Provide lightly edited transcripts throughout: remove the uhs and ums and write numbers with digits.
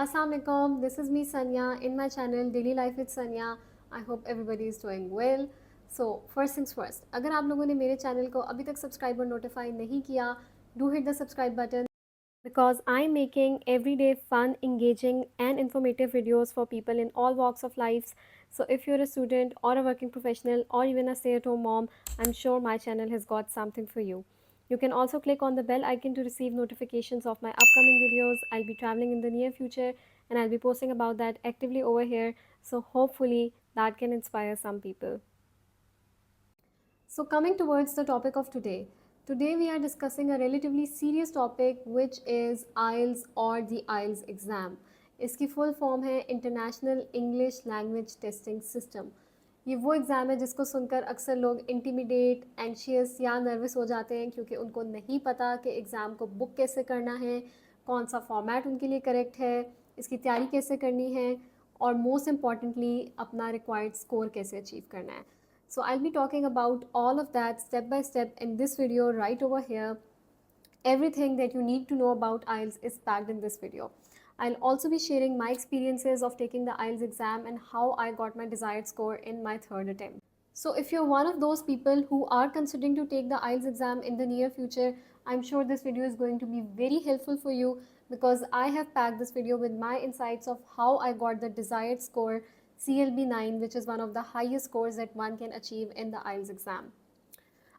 Assalamualaikum, this is me Sanya in my channel Daily Life with Sanya. I hope everybody is doing well. So first things first, अगर आप लोगों ने मेरे channel को अभी तक सब्सक्राइब और नोटिफाई नहीं किया, do hit the subscribe button because I'm making everyday fun, engaging and informative videos for people in all walks of life. So if you're a student or a working professional or even a stay-at-home mom, I'm sure my channel has got something for you. You can also click on the bell icon to receive notifications of my upcoming videos. I'll be traveling in the near future and I'll be posting about that actively over here. So hopefully that can inspire some people. So coming towards the topic of today. Today we are discussing a relatively serious topic which is IELTS or the IELTS exam. इसकी full form है international English language testing system. ये वो exam है जिसको सुनकर अक्सर लोग intimidate, anxious या नर्वस हो जाते हैं क्योंकि उनको नहीं पता कि एग्ज़ाम को बुक कैसे करना है, कौन सा फॉर्मेट उनके लिए करेक्ट है, इसकी तैयारी कैसे करनी है और मोस्ट इम्पॉर्टेंटली अपना रिक्वायर्ड स्कोर कैसे अचीव करना है। So I'll be talking about all of that step by step in this video right over here. Everything that you need to know about IELTS is packed in this video. I'll also be sharing my experiences of taking the IELTS exam and how I got my desired score in my third attempt. So if you're one of those people who are considering to take the IELTS exam in the near future, I'm sure this video is going to be very helpful for you because I have packed this video with my insights of how I got the desired score CLB 9, which is one of the highest scores that one can achieve in the IELTS exam.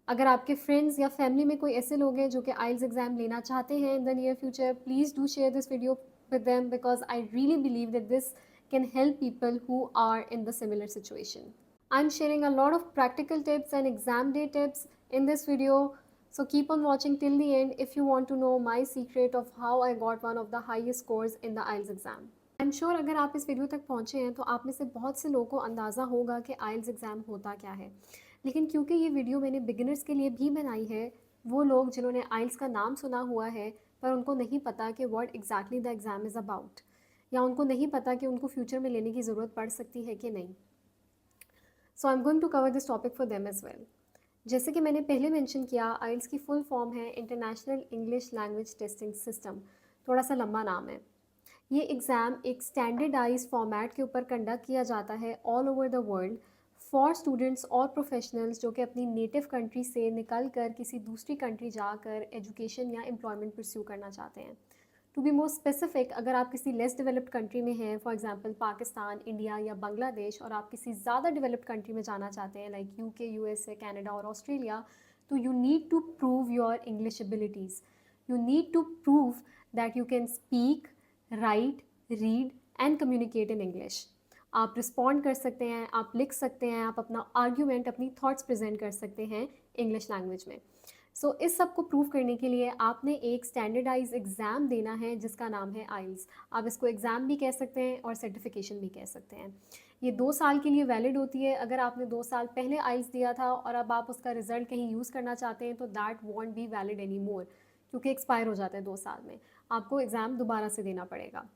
अगर आपके friends या family में कोई ऐसे लोग हैं जो कि आइल्स एग्ज़ाम लेना चाहते हैं in the near future, please do share this video with them because I really believe that this can help people who are in the similar situation. I'm sharing a lot of practical tips and exam day tips in this video, so keep on watching till the end if you want to know my secret of how I got one of the highest scores in the IELTS exam. I'm sure अगर आप इस video तक पहुँचे हैं तो आप में से बहुत से लोगों को अंदाज़ा होगा कि IELTS एग्ज़ाम होता क्या है, लेकिन क्योंकि ये वीडियो मैंने बिगिनर्स के लिए भी बनाई है, वो लोग जिन्होंने आइल्स का नाम सुना हुआ है पर उनको नहीं पता कि what exactly the exam is about, या उनको नहीं पता कि उनको फ्यूचर में लेने की ज़रूरत पड़ सकती है कि नहीं। So I am going to cover this topic for them as well. जैसे कि मैंने पहले मेंशन किया, आइल्स की फुल फॉर्म है international English language testing system. थोड़ा सा लंबा नाम है। ये एग्ज़ाम एक स्टैंडर्डाइज फॉर्मेट के ऊपर कंडक्ट किया जाता है all over the world for students और प्रोफेशनल्स जो कि अपनी नेटिव कंट्री से निकल कर किसी दूसरी कंट्री जाकर एजुकेशन या एम्प्लॉयमेंट परस्यू करना चाहते हैं। टू बी मोर स्पेसिफिक, अगर आप किसी लेस डेवलप्ड कंट्री में हैं, फॉर एग्जांपल पाकिस्तान, इंडिया या बांग्लादेश, और आप किसी ज़्यादा डेवलप्ड कंट्री में जाना चाहते हैं लाइक यूके, यूएसए, कनाडा और ऑस्ट्रेलिया, तो you need to prove your English abilities. You need to prove that you can speak, write, read and communicate in English. आप रिस्पॉन्ड कर सकते हैं, आप लिख सकते हैं, आप अपना आर्ग्यूमेंट, अपनी थॉट्स प्रेजेंट कर सकते हैं इंग्लिश लैंग्वेज में। सो इस सब को प्रूव करने के लिए आपने एक स्टैंडर्डाइज एग्ज़ाम देना है जिसका नाम है आइल्स। आप इसको एग्ज़ाम भी कह सकते हैं और सर्टिफिकेशन भी कह सकते हैं। ये 2 साल के लिए वैलिड होती है। अगर आपने 2 साल पहले आइल्स दिया था और अब आप उसका रिज़ल्ट कहीं यूज़ करना चाहते हैं तो that want be valid any more, क्योंकि एक्सपायर हो जाता है 2 साल में। आपको एग्ज़ाम दोबारा से देना पड़ेगा।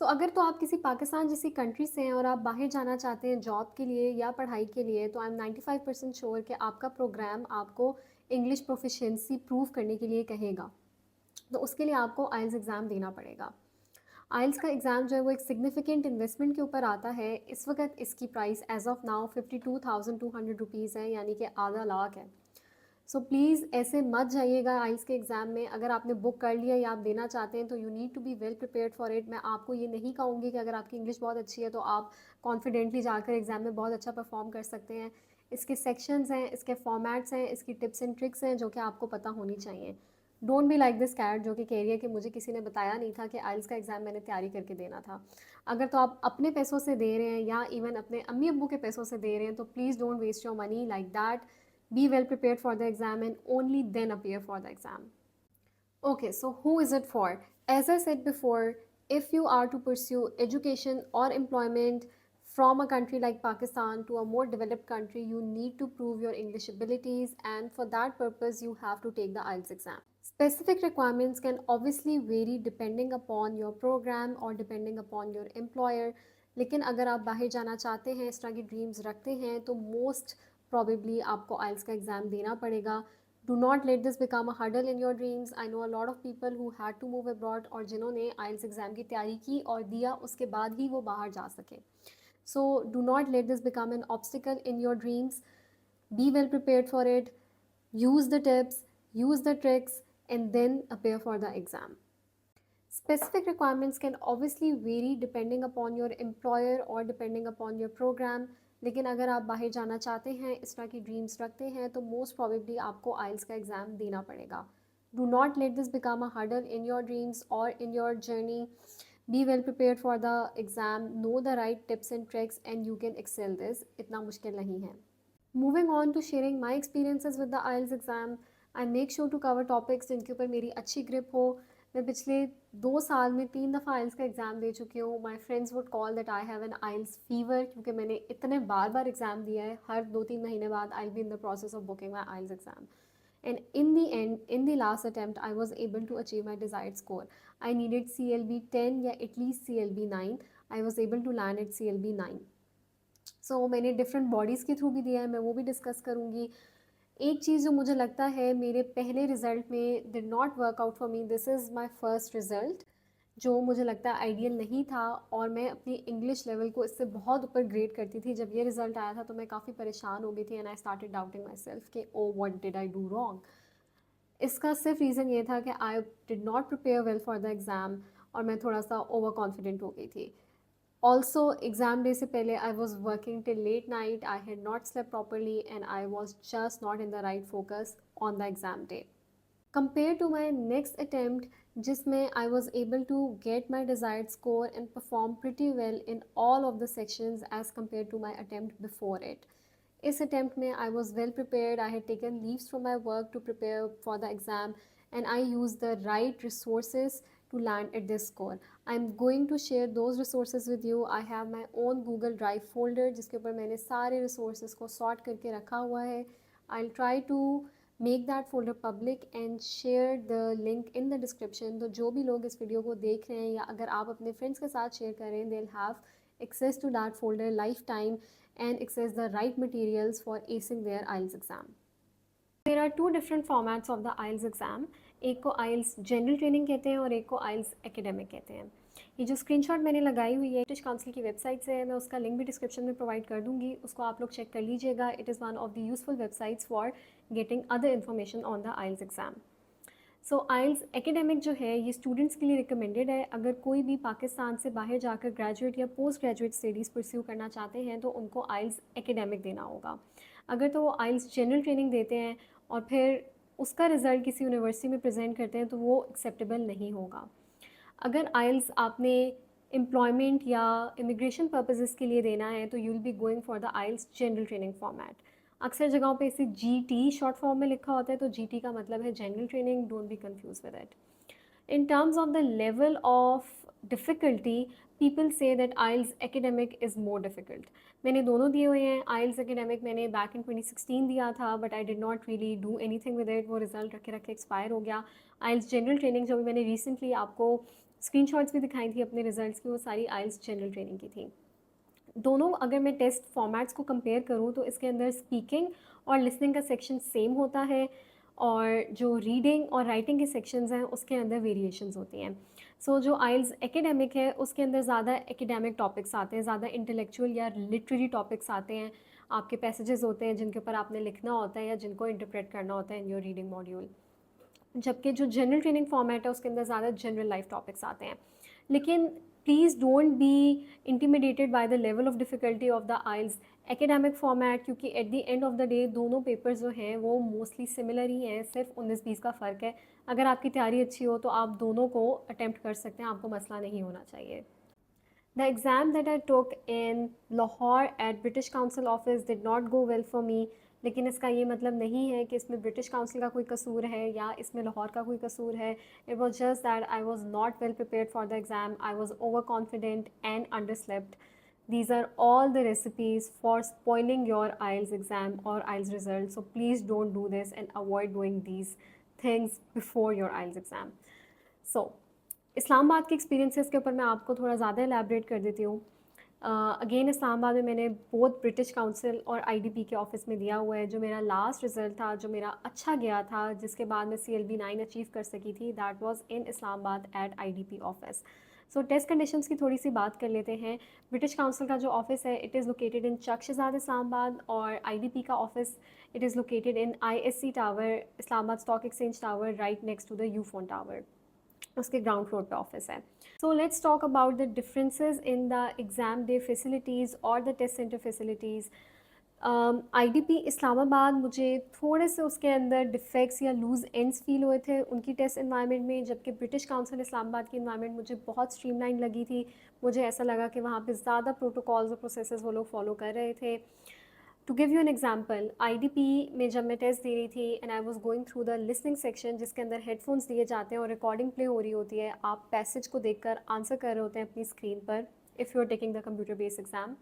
अगर तो आप किसी पाकिस्तान जैसी कंट्री से हैं और आप बाहर जाना चाहते हैं जॉब के लिए या पढ़ाई के लिए, तो आई एम 95% श्योर कि आपका प्रोग्राम आपको इंग्लिश प्रोफिशिएंसी प्रूव करने के लिए कहेगा। तो उसके लिए आपको आइल्स एग्ज़ाम देना पड़ेगा। आइल्स का एग्ज़ाम जो है वो एक सिग्निफिकेंट इन्वेस्टमेंट के ऊपर आता है। इस वक्त इसकी price as of now 52,200 rupees है, यानी कि आधा लाख है। प्लीज़ ऐसे मत जाइएगा आइल्स के एग्ज़ाम में। अगर आपने बुक कर लिया या आप देना चाहते हैं तो you need to be well prepared for it. मैं आपको ये नहीं कहूँगी कि अगर आपकी इंग्लिश बहुत अच्छी है तो आप कॉन्फिडेंटली जाकर एग्ज़ाम में बहुत अच्छा परफॉर्म कर सकते हैं। इसके सेक्शंस हैं, इसके फॉर्मेट्स हैं, इसकी टिप्स एंड ट्रिक्स हैं जो कि आपको पता होनी चाहिए। Don't be like this cat जो कि कह रही है कि मुझे किसी ने बताया नहीं था कि आइल्स का एग्ज़ाम मैंने तैयारी करके देना था। अगर तो आप अपने पैसों से दे रहे हैं या इवन अपने अम्मी अब्बू के पैसों से दे रहे हैं तो please don't waste your money like that. Be well prepared for the exam and only then appear for the exam. Okay, so who is it for? As I said before, if you are to pursue education or employment from a country like Pakistan to a more developed country, you need to prove your English abilities, and for that purpose you have to take the IELTS exam. Specific requirements can obviously vary depending upon your program or depending upon your employer. लेकिन अगर आप बाहर जाना चाहते हैं, इस तरह की ड्रीम्स रखते हैं, तो मोस्ट प्रॉबेबली आपको आइल्स का एग्ज़ाम देना पड़ेगा। Do not let this become a hurdle in your dreams. I know a lot of people who had to move abroad और जिन्होंने IELTS एग्ज़ाम की तैयारी की और दिया उसके बाद ही वो बाहर जा सके. So do not let this become an obstacle in your dreams. Be well prepared for it. Use the tips, use the tricks, and then appear for the exam. Specific requirements can obviously vary depending upon your employer or depending upon your program. लेकिन अगर आप बाहर जाना चाहते हैं, इस तरह की ड्रीम्स रखते हैं, तो मोस्ट प्रॉबेबली आपको आइल्स का एग्ज़ाम देना पड़ेगा. Do not let this become a hurdle in your dreams और in your journey. Be well prepared for the exam, know the right tips and tricks and you can excel this. इतना मुश्किल नहीं है. Moving on to sharing my experiences with the IELTS exam, I make sure to cover topics जिनके ऊपर मेरी अच्छी grip हो. मैं पिछले 2 साल में 3 दफ़ा आइल्स का एग्ज़ाम दे चुकी हूँ. My friends would call that I have an IELTS fever, क्योंकि मैंने इतने बार बार एग्ज़ाम दिया है. हर 2-3 महीने बाद I be in the process of booking my IELTS exam. And in the end, in the last attempt, I was able to achieve my desired score. I needed CLB 10 या at least CLB 9. I was able to land at CLB 9. So मैंने different bodies के through भी दिया है, मैं वो भी discuss करूँगी. एक चीज़ जो मुझे लगता है मेरे पहले रिज़ल्ट में did not work out for me. This is my first result जो मुझे लगता है आइडियल नहीं था, और मैं अपनी इंग्लिश लेवल को इससे बहुत ऊपर ग्रेड करती थी. जब ये रिज़ल्ट आया था तो मैं काफ़ी परेशान हो गई थी and I started doubting myself कि oh what did I do wrong. इसका सिर्फ रीज़न ये था कि I did not prepare well for the exam और मैं थोड़ा सा ओवर कॉन्फिडेंट हो गई थी. Also, exam day से पहले I was working till late night. I had not slept properly and I was just not in the right focus on the exam day. Compared to my next attempt, जिसमें I was able to get my desired score and perform pretty well in all of the sections as compared to my attempt before it. इस attempt में I was well prepared. I had taken leaves from my work to prepare for the exam and I used the right resources to land at this score. I'm going to share those resources with you. I have my own Google Drive folder जिसके ऊपर मैंने सारे resources को sort करके रखा हुआ है. I'll try to make that folder public and share the link in the description. तो जो भी लोग इस वीडियो को देख रहे हैं या अगर आप अपने फ्रेंड्स के साथ शेयर करें, they'll have access to that folder lifetime and access the right materials for acing their IELTS exam. There are two different formats of the IELTS exam. एक को IELTS जनरल ट्रेनिंग कहते हैं और एक को IELTS एकेडमिक कहते हैं. ये जो स्क्रीनशॉट मैंने लगाई हुई है ब्रिटिश काउंसिल की वेबसाइट से है, मैं उसका लिंक भी डिस्क्रिप्शन में प्रोवाइड कर दूंगी, उसको आप लोग चेक कर लीजिएगा. It is one of the useful websites for getting other information on the IELTS exam. So IELTS academic जो है ये स्टूडेंट्स के लिए रिकमेंडेड है. अगर कोई भी पाकिस्तान से बाहर जाकर ग्रेजुएट या पोस्ट ग्रेजुएट स्टडीज़ परस्यू करना चाहते हैं तो उनको आइल्स एकेडमिक देना होगा. अगर तो वो आइल्स जनरल ट्रेनिंग देते हैं और फिर उसका रिज़ल्ट किसी यूनिवर्सिटी में प्रेजेंट करते हैं तो वो एक्सेप्टेबल नहीं होगा. अगर आइल्स आपने एम्प्लॉयमेंट या इमिग्रेशन पर्पसेस के लिए देना है तो you will be going for the IELTS general training format. अक्सर जगहों पे इसे GT शॉर्ट फॉर्म में लिखा होता है, तो GT का मतलब है general training. Don't be confuse with it. In terms of the level of difficulty, people say that IELTS academic is more difficult. मैंने दोनों दिए हुए हैं. IELTS academic मैंने back in 2016 दिया था, but I did not really do anything with it. वो result रखे रखे एक्सपायर हो गया. IELTS जनरल ट्रेनिंग जो भी मैंने रिसेंटली आपको स्क्रीनशॉट्स भी दिखाई थी अपने रिजल्ट्स की, वो सारी IELTS जनरल ट्रेनिंग की थी. दोनों अगर मैं टेस्ट फॉर्मेट्स को कंपेयर करूँ तो इसके अंदर स्पीकिंग और लिसनिंग का सेक्शन सेम होता है और जो रीडिंग और राइटिंग के सेक्शंस हैं उसके अंदर वेरिएशंस होती हैं. सो जो आइल्स एकेडमिक है उसके अंदर ज़्यादा एकेडमिक टॉपिक्स आते हैं, ज़्यादा इंटेलेक्चुअल या लिटरेरी टॉपिक्स आते हैं. आपके पैसेजेस होते हैं जिनके ऊपर आपने लिखना होता है या जिनको इंटरप्रेट करना होता है इन योर रीडिंग मॉड्यूल. जबकि जो जनरल ट्रेनिंग फॉर्मेट है उसके अंदर ज़्यादा जनरल लाइफ टॉपिक्स आते हैं. लेकिन please don't be intimidated by the level of difficulty of the IELTS academic format, क्योंकि at the end of the day दोनों पेपर्स जो हैं वो मोस्टली सिमिलर ही हैं, सिर्फ 19-20 का फ़र्क है. अगर आपकी तैयारी अच्छी हो तो आप दोनों को अटैम्प्ट कर सकते हैं, आपको मसला नहीं होना चाहिए. The exam that I took in Lahore at British Council office did not go well for me. लेकिन इसका ये मतलब नहीं है कि इसमें ब्रिटिश काउंसिल का कोई कसूर है या इसमें लाहौर का कोई कसूर है. It was just that I was not well prepared for the exam. I was over confident and under slept. These are all the recipes for spoiling your IELTS exam or IELTS result. So please don't do this and avoid doing these things before your IELTS exam. So Islamabad के experiences के ऊपर मैं आपको थोड़ा ज़्यादा elaborate कर देती हूँ. अगेन इस्लामाबाद में मैंने बोथ ब्रिटिश काउंसिल और आईडीपी के ऑफिस में दिया हुआ है। जो मेरा लास्ट रिज़ल्ट था, जो मेरा अच्छा गया था, जिसके बाद मैं CLB 9 अचीव कर सकी थी, that was in Islamabad at IDP office. So test conditions की थोड़ी सी बात कर लेते हैं। ब्रिटिश काउंसिल का जो ऑफिस है, it is located in Chak Shahzad Islamabad, और आईडीपी का office it is located in ISC tower, Islamabad stock exchange tower, right next to the Ufone tower. उसके ग्राउंड फ्लोर पे ऑफिस है। So let's talk about the differences in the exam day facilities और the test centre facilities. IDP Islamabad, मुझे थोड़े से उसके अंदर defects या लूज़ एंड्स फील हुए थे उनकी टेस्ट इन्वायरमेंट में, जबकि ब्रिटिश काउंसिल इस्लामाबाद की इन्वायरमेंट मुझे बहुत स्ट्रीमलाइन लगी थी। मुझे ऐसा लगा कि वहाँ पे ज़्यादा प्रोटोकॉल्स और प्रोसेसेस वो लोग फॉलो कर रहे थे। To give you an example, IDP में जब मैं टेस्ट दे रही थी and I was going through the listening section, जिसके अंदर हेडफोन्स दिए जाते हैं और रिकॉर्डिंग प्ले हो रही होती है, आप पैसेज को देखकर आंसर कर रहे होते हैं अपनी स्क्रीन पर, if you are taking the computer based exam.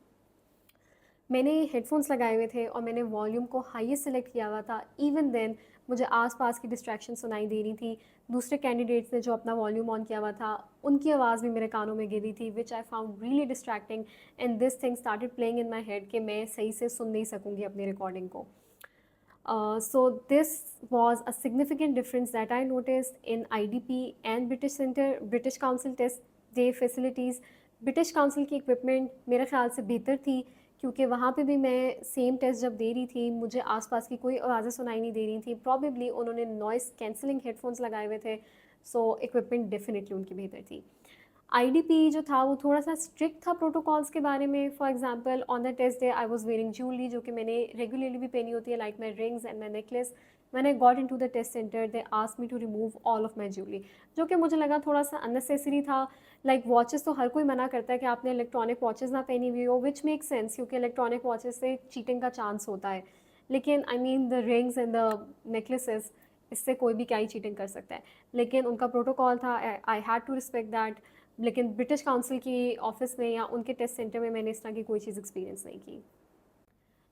मैंने हेडफोन्स लगाए हुए थे और मैंने वॉल्यूम को हाईएस्ट सेलेक्ट किया हुआ था। इवन देन मुझे आसपास की डिस्ट्रैक्शन सुनाई दे रही थी। दूसरे कैंडिडेट्स ने जो अपना वॉल्यूम ऑन किया हुआ था, उनकी आवाज़ भी मेरे कानों में गिरी थी, which I found really distracting, and this thing started playing in my head कि मैं सही से सुन नहीं सकूँगी अपनी रिकॉर्डिंग को। So this was a significant difference that I noticed in IDP and British Council test day facilities. British Council की equipment मेरे ख्याल से बेहतर थी, क्योंकि वहाँ पे भी मैं सेम टेस्ट जब दे रही थी, मुझे आसपास की कोई आवाज़ें सुनाई नहीं दे रही थी। प्रॉबेबली उन्होंने नॉइस कैंसिलिंग हेडफोन्स लगाए हुए थे, सो इक्विपमेंट डेफिनेटली उनकी बेहतर थी। IDP जो था वो थोड़ा सा स्ट्रिक्ट था प्रोटोकॉल्स के बारे में। For example, on the test day I was wearing jewellery, जो कि मैंने रेगुलरली भी पहनी होती है, like my rings and my necklace. When I got into the test centre, they asked me to remove all of my jewellery, जो कि मुझे लगा थोड़ा सा अननेसेसरी था। लाइक वॉचेस तो हर कोई मना करता है कि आपने इलेक्ट्रॉनिक वॉचेस ना पहनी हुई हो, विच मेक सेंस, क्योंकि इलेक्ट्रॉनिक वॉचेस से चीटिंग का चांस होता है। लेकिन I mean the rings and the necklaces, इससे कोई भी क्या ही चीटिंग कर सकता है। लेकिन उनका प्रोटोकॉल था, I had to respect that. लेकिन ब्रिटिश काउंसिल की ऑफिस में या उनके टेस्ट सेंटर में मैंने इस तरह की कोई चीज़ एक्सपीरियंस नहीं की।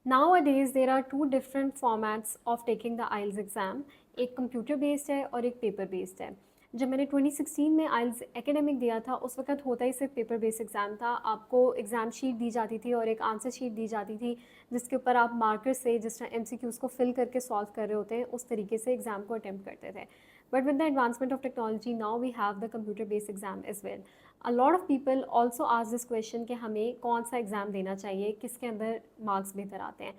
Nowadays there are two different formats of taking the IELTS exam, एक कंप्यूटर बेस्ड है और एक पेपर बेस्ड है। जब मैंने 2016 में IELTS एकेडमिक दिया था, उस वक्त होता ही सिर्फ पेपर बेस्ड एग्ज़ाम था। आपको एग्ज़ाम शीट दी जाती थी और एक आंसर शीट दी जाती थी, जिसके ऊपर आप मार्कर से जिस तरह MCQs को फिल करके सॉल्व कर रहे होते हैं, उस तरीके से एग्ज़ाम को अटैम्प्ट करते थे। But with the advancement of technology, now we have the computer based exam as well. A lot of people also ask this question कि हमें कौन सा एग्ज़ाम देना चाहिए, किसके अंदर मार्क्स बेहतर आते हैं।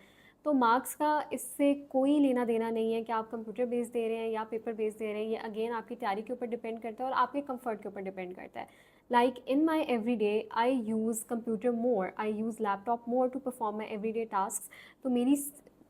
तो मार्क्स का इससे कोई लेना देना नहीं है कि आप कंप्यूटर बेस दे रहे हैं या पेपर बेस दे रहे हैं। ये अगेन आपकी तैयारी के ऊपर डिपेंड करता है और आपके कंफर्ट के ऊपर डिपेंड करता है। Like in my every day I use computer more, I use laptop more to perform my every day task. तो मेरी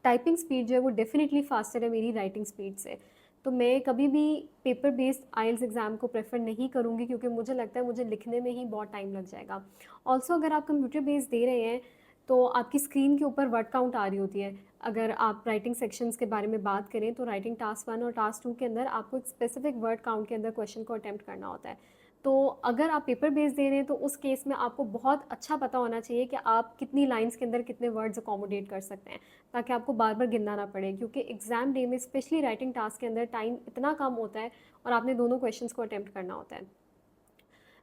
टाइपिंग स्पीड जो है वो डेफिनेटली फास्टर है मेरी राइटिंग स्पीड से। तो मैं कभी भी पेपर बेस्ड आइल्स एग्ज़ाम को प्रेफर नहीं करूँगी, क्योंकि मुझे लगता है मुझे लिखने में ही बहुत टाइम लग जाएगा। ऑल्सो अगर आप कंप्यूटर बेस्ड दे रहे हैं तो आपकी स्क्रीन के ऊपर वर्ड काउंट आ रही होती है। अगर आप राइटिंग सेक्शंस के बारे में बात करें तो राइटिंग टास्क 1 और टास्क 2 के अंदर आपको एक स्पेसिफिक वर्ड काउंट के अंदर क्वेश्चन को अटैम्प्ट करना होता है। तो अगर आप पेपर बेस्ड दे रहे हैं तो उस केस में आपको बहुत अच्छा पता होना चाहिए कि आप कितनी लाइन्स के अंदर कितने वर्ड्स अकोमोडेट कर सकते हैं, ताकि आपको बार बार गिनना ना पड़े, क्योंकि एग्ज़ाम डे में स्पेशली राइटिंग टास्क के अंदर टाइम इतना कम होता है और आपने दोनों क्वेश्चन को अटैम्प्ट करना होता है।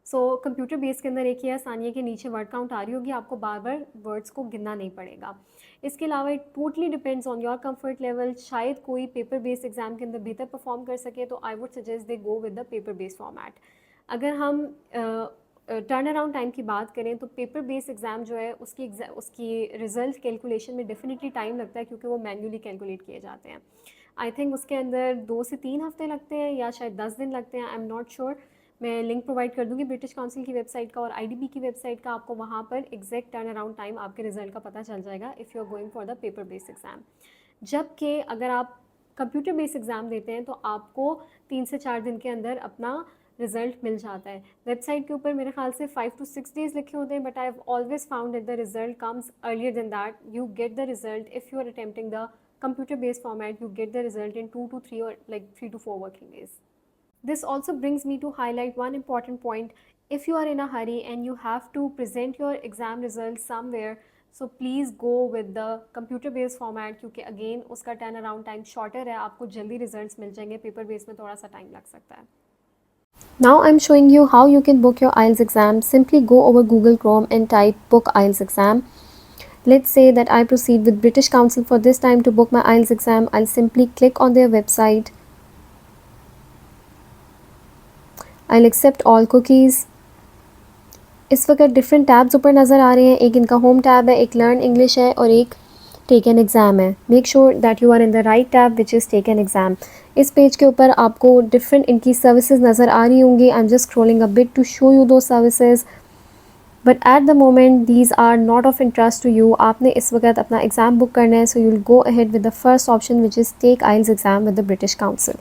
सो कंप्यूटर बेस के अंदर एक ही आसानी है कि नीचे वर्ड काउंट आ रही होगी, आपको बार बार वर्ड्स को गिनना नहीं पड़ेगा। इसके अलावा it totally depends on your comfort level. शायद कोई पेपर बेस्ड एग्जाम के अंदर बेहतर परफॉर्म कर सके, तो I would suggest they go with the paper based format. अगर हम टर्न अराउंड टाइम की बात करें तो पेपर बेस्ड एग्ज़ाम जो है उसकी रिज़ल्ट कैलकुलेशन में डेफिनेटली टाइम लगता है, क्योंकि वो मैन्युअली कैलकुलेट किए जाते हैं। आई थिंक उसके अंदर 2 से 3 हफ्ते लगते हैं या शायद 10 दिन लगते हैं, आई एम नॉट श्योर। मैं लिंक प्रोवाइड कर दूंगी ब्रिटिश काउंसिल की वेबसाइट का और IDP की वेबसाइट का, आपको वहाँ पर एग्जैक्ट टर्न अराउंड टाइम आपके रिजल्ट का पता चल जाएगा if you are going for the paper based exam. जबकि अगर आप कंप्यूटर बेस्ड एग्ज़ाम देते हैं तो आपको 3 से 4 दिन के अंदर अपना रिजल्ट मिल जाता है। वेबसाइट के ऊपर मेरे ख्याल से 5 to 6 डेज़ लिखे होते हैं, but I have always found that the result comes earlier than that. You get the result if you are attempting the computer based format, you get the result in 2 to 3 or like 3 to 4 working days. This also brings me to highlight one important point. If you are in a hurry and you have to present your exam results somewhere, so please go with the computer based format, क्योंकि again उसका turn around time shorter है, आपको जल्दी results मिल जाएंगे। Paper base में थोड़ा सा time लग सकता है। Now I'm showing you how you can book your IELTS exam. Simply go over Google Chrome and type book IELTS exam. Let's say that I proceed with British Council for this time to book my IELTS exam. I'll simply click on their website. I'll accept all cookies. इस वक्त different tabs ऊपर नज़र आ रहे हैं. एक इनका home tab है, एक लर्न इंग्लिश है और एक टेक एन एग्ज़ाम है. Make sure that you are in the right tab which is take an exam. इस पेज के ऊपर आपको डिफरेंट इनकी सर्विसेज नज़र आ रही होंगी. I am just scrolling a bit to show you दो services, but at the moment these are not of interest to you. आपने इस वक्त अपना एग्ज़ाम बुक करना है, so you will go ahead with the first option which is take IELTS exam with the British Council.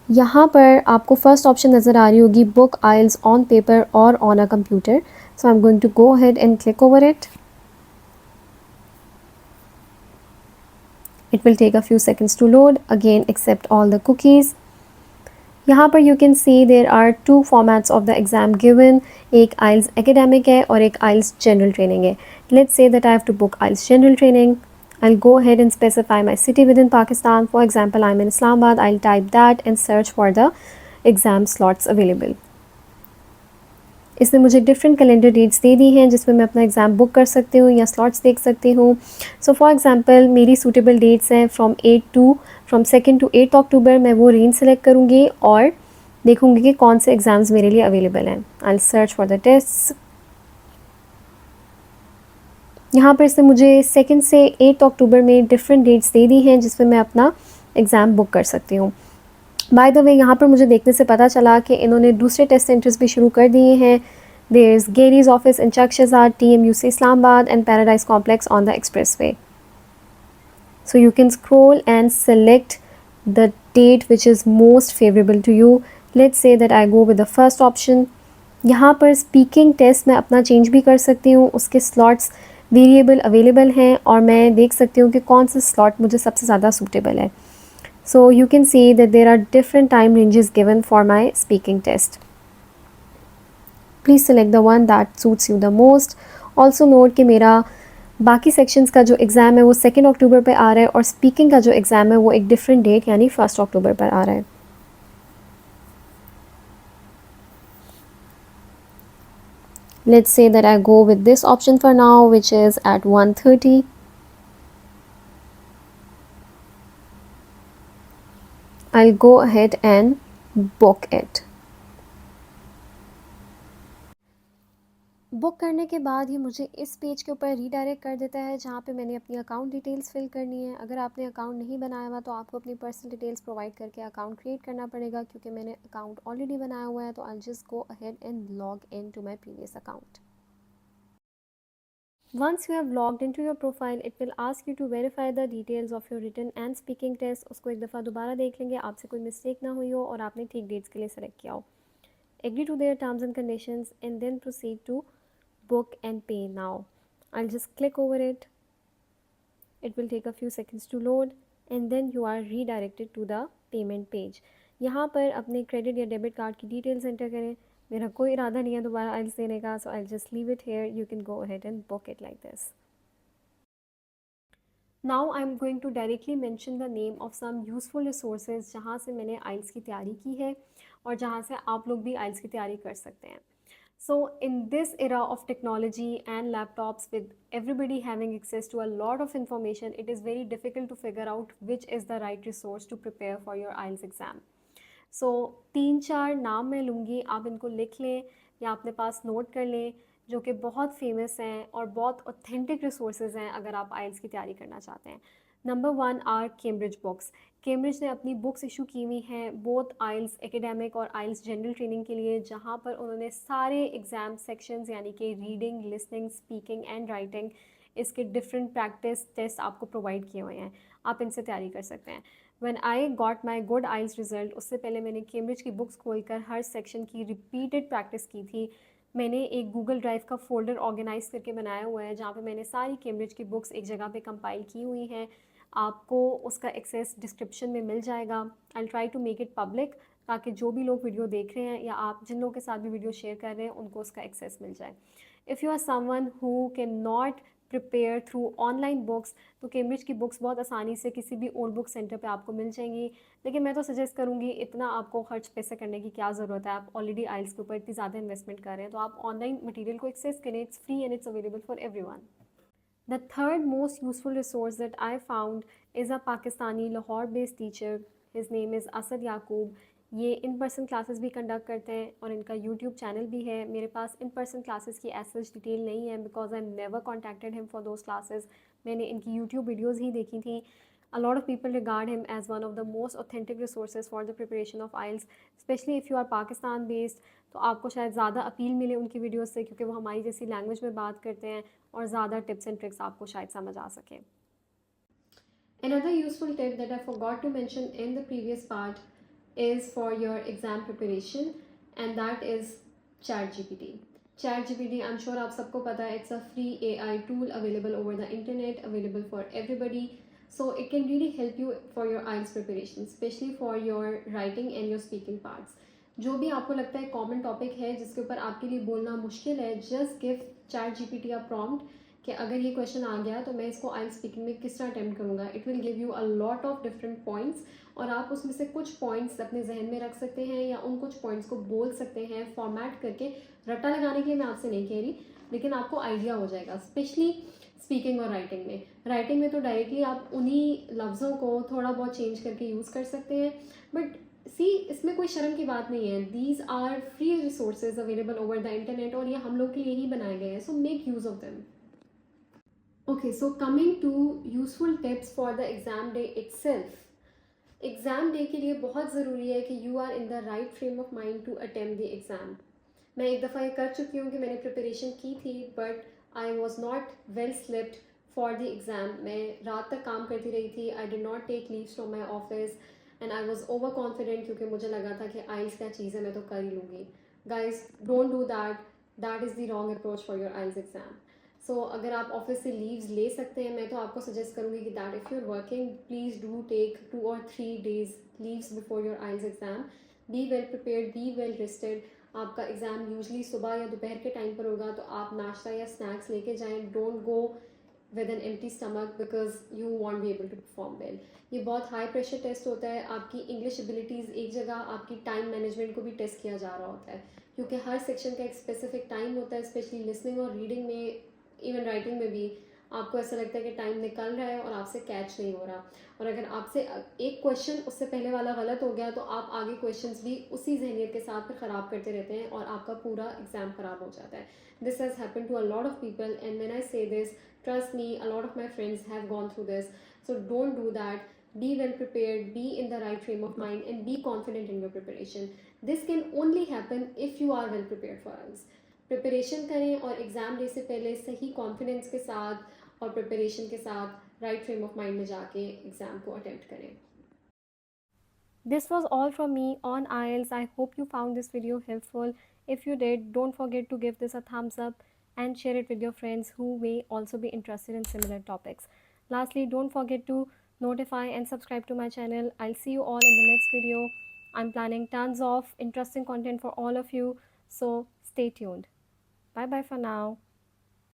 यहाँ पर आपको first option नज़र आ रही होगी बुक आइल्स ऑन पेपर और on a computer. So I am going to go ahead and click over it. It will take a few seconds to load. Again, accept all the cookies. यहाँ पर you can see there are two formats of the exam given. एक IELTS academic है और एक IELTS general training है. Let's say that I have to book IELTS general training. I'll go ahead and specify my city within Pakistan. For example, I'm in Islamabad. I'll type that and search for the exam slots available. इसने मुझे different calendar dates दे दी हैं जिसमें मैं अपना exam book कर सकती हूँ या स्लॉट्स देख सकती हूँ. सो फॉर एग्ज़ाम्पल मेरी सूटेबल डेट्स हैं फ्रॉम 2nd to 8th अक्टूबर. मैं वो रेंज सेलेक्ट करूँगी और देखूँगी कि कौन से एग्ज़ाम्स मेरे लिए अवेलेबल हैं. I search for the test. यहाँ पर इसने मुझे 2nd से 8th अक्टूबर में डिफरेंट डेट्स दे दी हैं जिसमें मैं अपना एग्ज़ाम बुक कर सकती हूँ. बाय द वे यहाँ पर मुझे देखने से पता चला कि इन्होंने दूसरे टेस्ट सेंटर्स भी शुरू कर दिए हैं. There is Gerry's office in Chak Shahzad, TMUC Islamabad and Paradise Complex on the expressway. So you can scroll and select the date which is most favourable to you. Let's say that I go with the first option. यहाँ पर speaking test मैं अपना change भी कर सकती हूँ. उसके slots variable available हैं और मैं देख सकती हूँ कि कौन सा स्लॉट मुझे सबसे ज़्यादा सूटेबल है. So you can see that there are different time ranges given for my speaking test. Please select the one that suits you the most. Also note कि मेरा बाकी sections का जो एग्ज़ाम है वो 2nd अक्टूबर पे आ रहा है और स्पीकिंग का जो एग्ज़ाम है वो एक डिफरेंट डेट यानी 1st अक्टूबर पर आ रहा है. Let's say that I go with this option for now, which is at 1:30. I'll go ahead and book it. Book करने के बाद ये मुझे इस पेज के ऊपर रीडायरेक्ट कर देता है जहाँ पे मैंने अपनी अकाउंट डिटेल्स फिल करनी है. अगर आपने अकाउंट नहीं बनाया हुआ तो आपको अपनी पर्सनल डिटेल्स प्रोवाइड करके अकाउंट क्रिएट करना पड़ेगा. क्योंकि मैंने अकाउंट ऑलरेडी बनाया हुआ है तो I just go ahead and log in to my previous account. Once you have logged into your profile, it will ask you to verify the details of your written and speaking test. उसको एक दफ़ा दोबारा देख लेंगे आपसे कोई mistake ना हुई हो और आपने ठीक डेट्स के लिए सेलेक्ट किया हो. Agree to their terms and conditions and then proceed to book and pay now. I'll just click over it. It will take a few seconds to load and then you are redirected to the payment page. यहाँ पर अपने credit या debit card की details enter करें. मेरा कोई इरादा नहीं है दोबारा आइल्स देने का, so I'll just leave it here. You can go ahead and book it like this. Now I'm going to directly mention the name of some useful resources जहाँ से मैंने आइल्स की तैयारी की है और जहाँ से आप लोग भी आइल्स की तैयारी कर सकते हैं. So in this era of technology and laptops with everybody having access to a lot of information, it is very difficult to figure out which is the right resource to prepare for your IELTS exam. So 3-4 नाम मैं लूँगी, आप इनको लिख लें या अपने पास note कर लें जो कि बहुत फेमस हैं और बहुत ऑथेंटिक रिसोर्सेज हैं अगर आप आइल्स की तैयारी करना चाहते हैं. Number 1 are Cambridge books. Cambridge ने अपनी बुक्स इशू की हुई हैं बोथ आइल्स एकेडमिक और आइल्स जनरल ट्रेनिंग के लिए, जहाँ पर उन्होंने सारे एग्ज़ाम सेक्शंस यानी कि reading, listening, speaking and writing इसके डिफरेंट प्रैक्टिस टेस्ट आपको प्रोवाइड किए हुए हैं. आप इनसे तैयारी कर सकते हैं. When I got my good IELTS result, उससे पहले मैंने कैम्ब्रिज की बुक्स खोलकर हर सेक्शन की रिपीटेड प्रैक्टिस की थी. मैंने एक गूगल ड्राइव का फ़ोल्डर ऑर्गेनाइज़ करके बनाया हुआ है जहाँ पे मैंने सारी कैम्ब्रिज की बुक्स एक जगह पे कंपाइल की हुई हैं. आपको उसका एक्सेस डिस्क्रिप्शन में मिल जाएगा. I try to make it public ताकि जो भी लोग वीडियो देख रहे हैं या आप जिन लोगों के साथ भी वीडियो शेयर कर रहे हैं उनको उसका एक्सेस मिल जाए. If you are someone who can not prepare through online books, तो कैम्ब्रिज की बुक्स बहुत आसानी से किसी भी ओल्ड बुक सेंटर पे आपको मिल जाएंगी। लेकिन मैं तो सजेस्ट करूँगी इतना आपको खर्च पैसे करने की क्या ज़रूरत है, आप ऑलरेडी आइल्स के ऊपर इतनी ज़्यादा इन्वेस्टमेंट कर रहे हैं, तो आप ऑनलाइन मटेरियल को एक्सेस करें, it's free and it's available for everyone. The third most useful resource that I found is a Pakistani Lahore based teacher. His name is Asad Yaqub. ये इन पर्सन क्लासेस भी conduct करते हैं और इनका YouTube channel भी है। मेरे पास in person classes की एज सच डिटेल नहीं है because I never contacted him for those classes. मैंने इनकी यूट्यूब वीडियोज़ ही देखी थी। A lot of people regard him as one of the most authentic resources for the preparation of IELTS, especially if you are Pakistan based. तो आपको शायद ज़्यादा appeal मिले उनकी वीडियोस से क्योंकि वो हमारी जैसी लैंग्वेज में बात करते हैं और ज़्यादा टिप्स एंड ट्रिक्स आपको शायद समझ आ सके। Another useful tip that I forgot to mention in the previous part is for your exam preparation, and that is ChatGPT. ChatGPT, I'm sure आप सबको पता है, it's a free AI tool available over the internet, available for everybody. So it can really help you for your IELTS preparation, especially for your writing and your speaking parts. जो भी आपको लगता है common topic है जिसके ऊपर आपके लिए बोलना मुश्किल है, just give ChatGPT a prompt कि अगर ये क्वेश्चन आ गया तो मैं इसको आइल्स स्पीकिंग में किस तरह अटेम्प्ट करूँगा। It will give you a lot of different points और आप उसमें से कुछ पॉइंट्स अपने जहन में रख सकते हैं या उन कुछ पॉइंट्स को बोल सकते हैं फॉर्मेट करके। रट्टा लगाने के लिए मैं आपसे नहीं कह रही, लेकिन आपको आइडिया हो जाएगा, स्पेशली स्पीकिंग और राइटिंग में। राइटिंग में तो डायरेक्टली आप उन्हीं लफ्ज़ों को थोड़ा बहुत चेंज करके यूज़ कर सकते हैं, बट सी इसमें कोई शर्म की बात नहीं है। These are free resources available over the internet और ये हम लोग के लिए ही बनाए गए हैं, so make use of them. Okay, so coming to useful tips for the exam day itself. Exam day के लिए बहुत ज़रूरी है कि you are in the right frame of mind to attempt the exam. मैं एक दफ़ा ये कर चुकी हूँ कि मैंने प्रिपरेशन की थी but I was not well slept for the exam. मैं रात तक काम करती रही थी, I did not take leaves from my office and I was over confident क्योंकि मुझे लगा था कि आइल्स क्या चीज़ है, मैं तो कर ही लूँगी। Guys don't do that, that is the wrong approach for your IELTS exam. So अगर आप ऑफिस से लीव्स ले सकते हैं, मैं तो आपको सजेस्ट करूँगी कि that if you are working please do take 2 or 3 days leaves before your IELTS exam. Be well prepared, be well rested. आपका एग्ज़ाम यूजली सुबह या दोपहर के टाइम पर होगा, तो आप नाश्ता या स्नैक्स लेके जाएँ। Don't go with an empty stomach because you won't be able to perform well. ये बहुत हाई प्रेशर टेस्ट होता है। आपकी इंग्लिश एबिलिटीज़ एक जगह, आपकी टाइम मैनेजमेंट को भी टेस्ट किया जा रहा होता है क्योंकि हर सेक्शन का एक स्पेसिफिक टाइम होता है, स्पेशली लिसनिंग और रीडिंग में, इवन राइटिंग में भी। आपको ऐसा लगता है कि टाइम निकल रहा है और आपसे कैच नहीं हो रहा, और अगर आपसे एक क्वेश्चन उससे पहले वाला गलत हो गया तो आप आगे क्वेश्चंस भी उसी जहनीत के साथ फिर ख़राब करते रहते हैं और आपका पूरा एग्ज़ाम ख़राब हो जाता है। This has happen to a lot of people and when I say this, trust me, a lot of my friends have gone through this. So don't do that. Be well prepared, be in the right frame of mind, and be confident in your preparation. This can only happen if you are well prepared for IELTS. Preparation करें और exam day से पहले सही confidence के साथ और preparation के साथ राइट फ्रेम ऑफ माइंड में जाके एग्ज़ाम को अटेम्प्ट करें। This was all from me on IELTS. I hope you found this video helpful. If you did, don't forget to give this a thumbs up and share it with your friends who may also be interested in similar topics. Lastly, don't forget to notify and subscribe to my channel. I'll see you all in the next video. I'm planning tons of interesting content for all of you, so stay tuned. Bye bye for now.